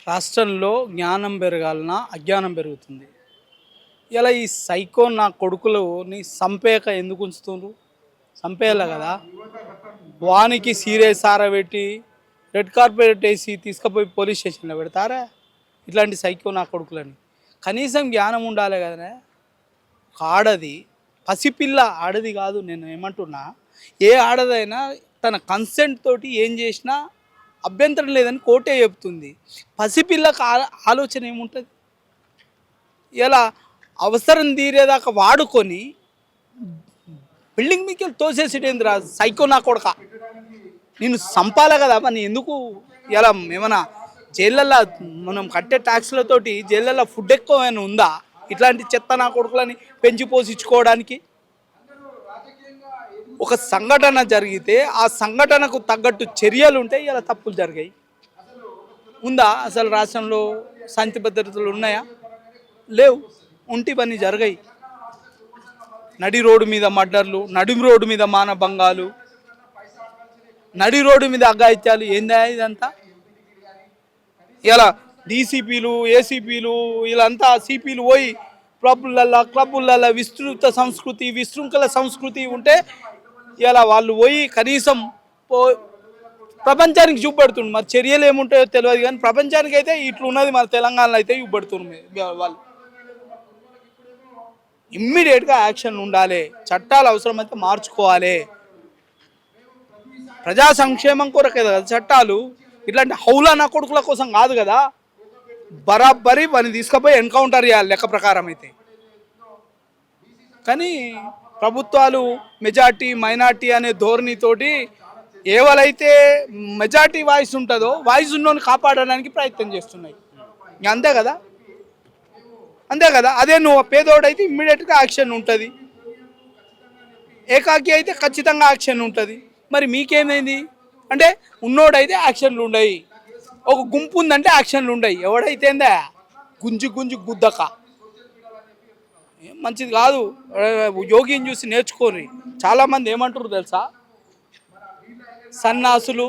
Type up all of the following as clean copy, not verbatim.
రాష్ట్రంలో జ్ఞానం పెరగాలన్నా అజ్ఞానం పెరుగుతుంది. ఇలా ఈ సైకో నా కొడుకులని సంపేక ఎందుకు ఉంచుతుండ్రు? సంపేయాలి కదా. వానికి సీరియస్ ఆరబెట్టి రెడ్ కార్పెట్ వేసి తీసుకుపోయి పోలీస్ స్టేషన్లో పెడతారా ఇట్లాంటి సైకో నా కొడుకులని? కనీసం జ్ఞానం ఉండాలి కదా. ఒక ఆడది, పసిపిల్ల, ఆడది కాదు, నేను ఏమంటున్నా, ఏ ఆడదైనా తన కన్సెంట్ తోటి ఏం చేసినా అభ్యంతరం లేదని కోర్టే చెప్తుంది. పసిపిల్లకి ఆలోచన ఏముంటుంది? ఇలా అవసరం తీరేదాకా వాడుకొని బిల్డింగ్ మీకు తోసేసేటేంద్రా సైకో నా కొడక. నేను చంపాలి కదా మరి. ఎందుకు ఇలా ఏమన్నా జైళ్ళల్లో మనం కట్టే ట్యాక్స్లతోటి జైళ్ళల్లో ఫుడ్ ఎక్కువైనా ఉందా ఇట్లాంటి చెత్త నా కొడుకులని పెంచి పోషించుకోవడానికి? ఒక సంఘటన జరిగితే ఆ సంఘటనకు తగ్గట్టు చర్యలు ఉంటే ఇలా తప్పులు జరిగాయి. ఉందా అసలు రాష్ట్రంలో శాంతి భద్రతలు ఉన్నాయా? లేవు. ఉంటివన్నీ జరిగాయి. నడి రోడ్డు మీద మర్డర్లు, నడి రోడ్డు మీద మానభంగాలు, నడి రోడ్డు మీద అఘాయిత్యాలు. ఏందా ఇదంతా? ఇలా డీసీపీలు, ఏసీపీలు, వీళ్ళంతా సిపిలు పోయి క్లబ్బులల్లో విశృంఖల సంస్కృతి ఉంటే ఇలా వాళ్ళు పోయి కనీసం ప్రపంచానికి చూపెడుతుంది. మరి చర్యలు ఏముంటాయో తెలియదు కానీ ప్రపంచానికి అయితే ఇట్లున్నది. మన తెలంగాణలో అయితే చూపెడుతుంది వాళ్ళు. ఇమ్మీడియట్గా యాక్షన్ ఉండాలి. చట్టాలు అవసరమైతే మార్చుకోవాలి. ప్రజా సంక్షేమం కొరకే కదా చట్టాలు. ఇట్లాంటి హౌలానా కొడుకుల కోసం కాదు కదా. బరాబరి వాడిని తీసుకుపోయి ఎన్కౌంటర్ చేయాలి లెక్క ప్రకారం అయితే. కానీ ప్రభుత్వాలు మెజార్టీ మైనార్టీ అనే ధోరణితోటి ఏవలైతే మెజార్టీ వాయిస్ ఉంటుందో వాయిస్ ఉన్నోని కాపాడడానికి ప్రయత్నం చేస్తున్నాయి. అంతే కదా, అంతే కదా. అదే నువ్వు పేదోడైతే ఇమ్మీడియట్గా యాక్షన్ ఉంటుంది, ఏకాకి అయితే ఖచ్చితంగా యాక్షన్ ఉంటుంది. మరి మీకేమైంది అంటే ఉన్నోడైతే యాక్షన్లు ఉండయి, ఒక గుంపు ఉందంటే యాక్షన్లు ఉండయి. ఎవడైతే గుంజు గుద్దక మంచిది కాదు. యోగిని చూసి నేర్చుకోని. చాలామంది ఏమంటారు తెలుసా, సన్నాసులు.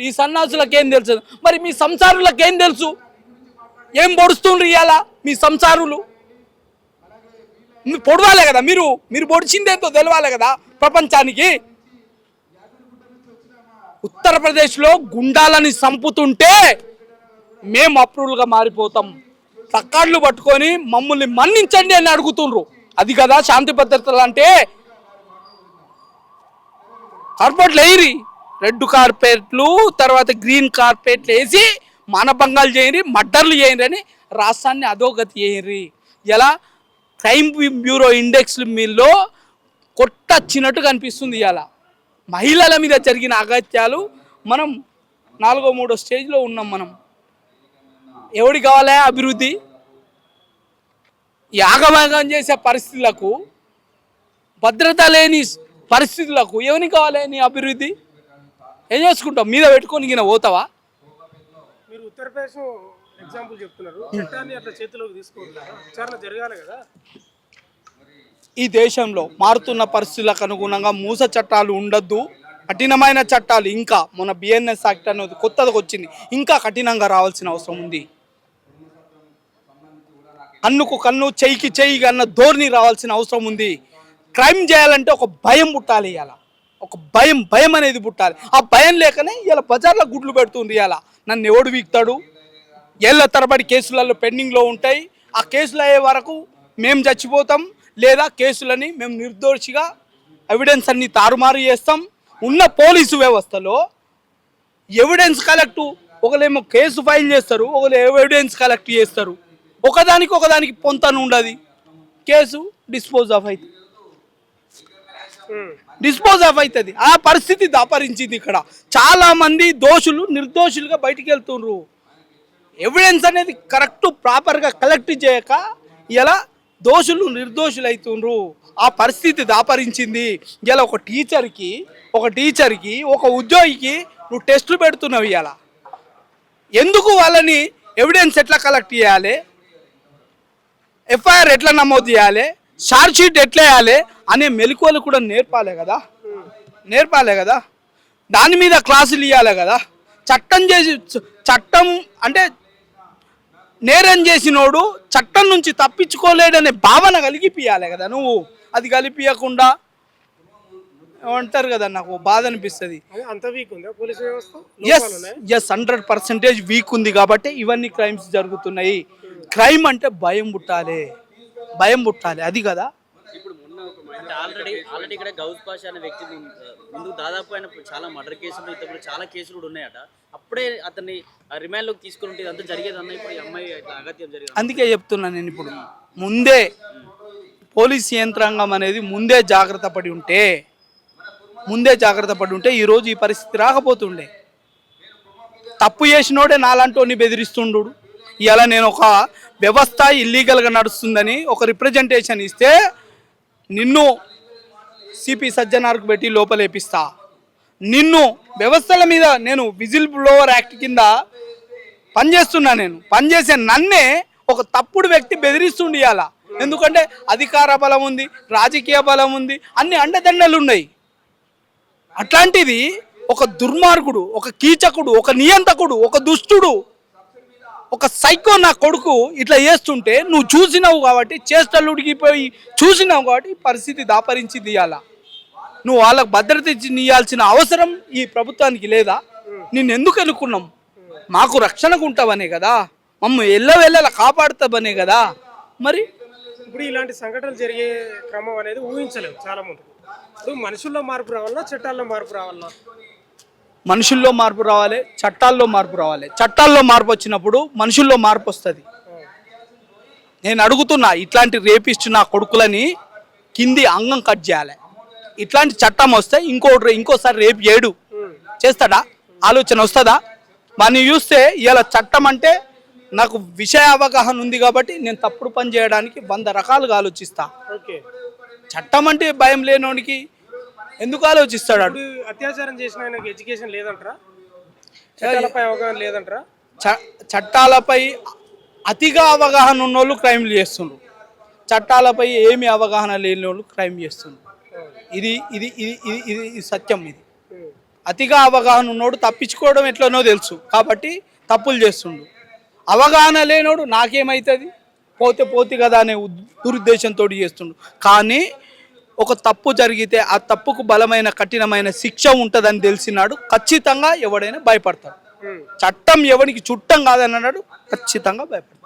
ఈ సన్నాసులకేం తెలుసు? మరి మీ సంసారులకేం తెలుసు? ఏం పొడుస్తుండ్రు ఇవాళ మీ సంసారులు? మీరు పొడవాలే కదా. మీరు పొడిచిందేంతో తెలవాలి కదా ప్రపంచానికి. ఉత్తరప్రదేశ్లో గుండాలని చంపుతుంటే మేము అప్రూవల్గా మారిపోతాం. తక్కాళ్ళు పట్టుకొని మమ్మల్ని మన్నించండి అని అడుగుతుండ్రు. అది కదా శాంతి భద్రతలు అంటే. కార్పెట్లు వేయరి, రెడ్ కార్పెట్లు, తర్వాత గ్రీన్ కార్పెట్లు వేసి మానభంగాలు చేయరి, మర్డర్లు చేయరి అని రాష్ట్రాన్ని అధోగతి చేయరి. ఎలా క్రైమ్ బ్యూరో ఇండెక్స్ మీల్లో కొట్టచ్చినట్టు కనిపిస్తుంది. ఇలా మహిళల మీద జరిగిన అగత్యాలు మనం 4వ 3వ స్టేజ్లో ఉన్నాం. మనం ఎవరికి కావాలా అభివృద్ధి? యాగభాగం చేసే పరిస్థితులకు, భద్రత లేని పరిస్థితులకు ఎవరికి కావాలి నీ అభివృద్ధి? ఏం చేసుకుంటావు? మీద పెట్టుకొని గిన పోతావా? మీరు ఉత్తరప్రదేశ్ ఎగ్జాంపుల్ చెప్తున్నారు. చట్టాన్ని అట్లా చేతిలోకి తీసుకోవట్లేదు. విచారణ జరగాలి కదా. ఈ దేశంలో మారుతున్న పరిస్థితులకు అనుగుణంగా మూస చట్టాలు ఉండొద్దు. కఠినమైన చట్టాలు, ఇంకా మన బిఎన్ఎస్ యాక్ట్ అనేది కొత్తగా వచ్చింది, ఇంకా కఠినంగా రావాల్సిన అవసరం ఉంది. కన్నుకు కన్ను, చెయ్యికి చెయ్యి అన్న ధోరణి రావాల్సిన అవసరం ఉంది. క్రైమ్ చేయాలంటే ఒక భయం పుట్టాలి. ఇలా ఒక భయం అనేది పుట్టాలి. ఆ భయం లేకనే ఇలా బజార్లో గుడ్లు పెడుతుంది. ఇలా నన్ను ఎవడు వీక్తాడు? ఏళ్ళ తరబడి కేసులలో పెండింగ్లో ఉంటాయి. ఆ కేసులు అయ్యే వరకు మేము చచ్చిపోతాం, లేదా కేసులని మేము నిర్దోషిగా ఎవిడెన్స్ అన్ని తారుమారు చేస్తాం. ఉన్న పోలీసు వ్యవస్థలో ఎవిడెన్స్ కలెక్ట్, ఒకరేమో కేసు ఫైల్ చేస్తారు, ఒకరు ఎవిడెన్స్ కలెక్ట్ చేస్తారు. ఒకదానికి పొంతన ఉండదు. కేసు డిస్పోజ్ ఆఫ్ అవుతుంది. ఆ పరిస్థితి దాపరించింది. ఇక్కడ చాలామంది దోషులు నిర్దోషులుగా బయటికి వెళ్తుండ్రు. ఎవిడెన్స్ అనేది కరెక్ట్ ప్రాపర్గా కలెక్ట్ చేయక ఇలా దోషులు నిర్దోషులు అవుతుండ్రు. ఆ పరిస్థితి దాపరించింది. ఇలా ఒక టీచర్కి, ఒక ఉద్యోగికి నువ్వు టెస్టులు పెడుతున్నావు. ఇలా ఎందుకు? వాళ్ళని ఎవిడెన్స్ ఎట్లా కలెక్ట్ చేయాలి, ఎఫ్ఐఆర్ ఎట్లా నమోదు చేయాలి, ఛార్జ్ షీట్ ఎట్లా వేయాలి అనే మెలకువలు కూడా నేర్పాలి కదా. దాని మీద క్లాసులు ఇవ్వాలి కదా. చట్టం అంటే నేరం చేసినోడు చట్టం నుంచి తప్పించుకోలేడనే భావన కలిగిపియాలి కదా నువ్వు. అది కలిపియకుండా అంటారు కదా, నాకు బాధ అనిపిస్తుంది. అంత వీక్ ఉందా పోలీస్ వ్యవస్థ? ఎస్ 100% వీక్ ఉంది కాబట్టి ఇవన్నీ క్రైమ్స్ జరుగుతున్నాయి. క్రైమ్ అంటే భయం పుట్టాలి, భయం పుట్టాలి, అది కదా. ఇప్పుడు మొన్న అంటే ఆల్రెడీ ఇక్కడ గౌజ్ పాషా అనే వ్యక్తి ముందు దాదాపు ఆయన చాలా మర్డర్ కేసులు ఇతరులు చాలా కేసులు కూడా ఉన్నాయట. అప్పుడే అతన్ని రిమాండ్లోకి తీసుకుని ఉంటే అంతా జరిగేది అన్న. ఇప్పుడు ఈ అమ్మాయి ఇట్లా అగత్యం జరిగేది. అందుకే చెప్తున్నా నేను, ఇప్పుడు ముందే పోలీస్ యంత్రాంగం అనేది ముందే జాగ్రత్త పడి ఉంటే ఈరోజు ఈ పరిస్థితి రాకపోతుండే. తప్పు చేసినోడే నాలాంటి బెదిరిస్తుండు. ఇలా నేను ఒక వ్యవస్థ ఇల్లీగల్గా నడుస్తుందని ఒక రిప్రజెంటేషన్ ఇస్తే నిన్ను సిపి సజ్జనార్కు పెట్టి లోపలేపిస్తా, నిన్ను వ్యవస్థల మీద నేను విజిల్ బ్లోవర్ యాక్ట్ కింద పనిచేస్తున్నా. నేను పనిచేసే నన్నే ఒక తప్పుడు వ్యక్తి బెదిరిస్తుండి ఇవాళ. ఎందుకంటే అధికార బలం ఉంది, రాజకీయ బలం ఉంది, అన్ని అండదండలు ఉన్నాయి. అట్లాంటిది ఒక దుర్మార్గుడు, ఒక కీచకుడు, ఒక నియంతకుడు, ఒక దుష్టుడు, ఒక సైకో నా కొడుకు ఇట్లా చేస్తుంటే నువ్వు చూసినావు కాబట్టి, చేష్టలు ఉడికిపోయి చూసినావు కాబట్టి పరిస్థితి దాపరించింది. ఇవాళ నువ్వు వాళ్ళకు భద్రత ఇవ్వాల్సిన అవసరం ఈ ప్రభుత్వానికి లేదా? నిన్ను ఎందుకు ఎన్నుకున్నాం? మాకు రక్షణకు ఉంటావనే కదా, మమ్మల్ని ఎల్లవెల్లలా కాపాడుతావనే కదా. మరి ఇప్పుడు ఇలాంటి సంఘటనలు జరిగే క్రమం అనేది ఊహించలేము చాలా మంది. ఇప్పుడు మనుషుల్లో మార్పు రావాలా, చట్టాల్లో మార్పు రావాలా? మనుషుల్లో మార్పు రావాలి, చట్టాల్లో మార్పు రావాలి. చట్టాల్లో మార్పు వచ్చినప్పుడు మనుషుల్లో మార్పు వస్తుంది. నేను అడుగుతున్నా, ఇట్లాంటి రేపిస్ట్ నా కొడుకులని కింది అంగం కట్ చేయాలి. ఇట్లాంటి చట్టం వస్తే ఇంకోసారి రేపు చేయడు. చేస్తాడా? ఆలోచన వస్తుందా? మనం చూస్తే ఇలా చట్టం అంటే నాకు విషయ అవగాహన ఉంది కాబట్టి నేను తప్పుడు పని చేయడానికి 100 రకాలుగా ఆలోచిస్తా. చట్టం అంటే భయం లేనోనికి ఎందుకు ఆలోచిస్తాడు? అత్యాచారం చేసిన ఆయనకి ఎడ్యుకేషన్ లేదంటారా? చట్టాలపై అవగాహన లేదంటారా? చట్టాలపై అతిగా అవగాహన ఉన్నోళ్ళు క్రైమ్లు చేస్తుండ్రు, చట్టాలపై ఏమి అవగాహన లేని వాళ్ళు క్రైమ్ చేస్తుండ్రు. ఇది ఇది ఇది ఇది ఇది సత్యం. ఇది అతిగా అవగాహన ఉన్నోడు తప్పించుకోవడం ఎట్లనో తెలుసు కాబట్టి తప్పులు చేస్తుండు. అవగాహన లేనోడు నాకేమవుతుంది పోతే కదా అనే దురుద్దేశంతో చేస్తుండు. కానీ ఒక తప్పు జరిగితే ఆ తప్పుకు బలమైన కఠినమైన శిక్ష ఉంటుందని తెలిసినాడు ఖచ్చితంగా ఎవడైనా భయపడతాడు. చట్టం ఎవరికి చుట్టం కాదని అన్నాడు ఖచ్చితంగా భయపడతాడు.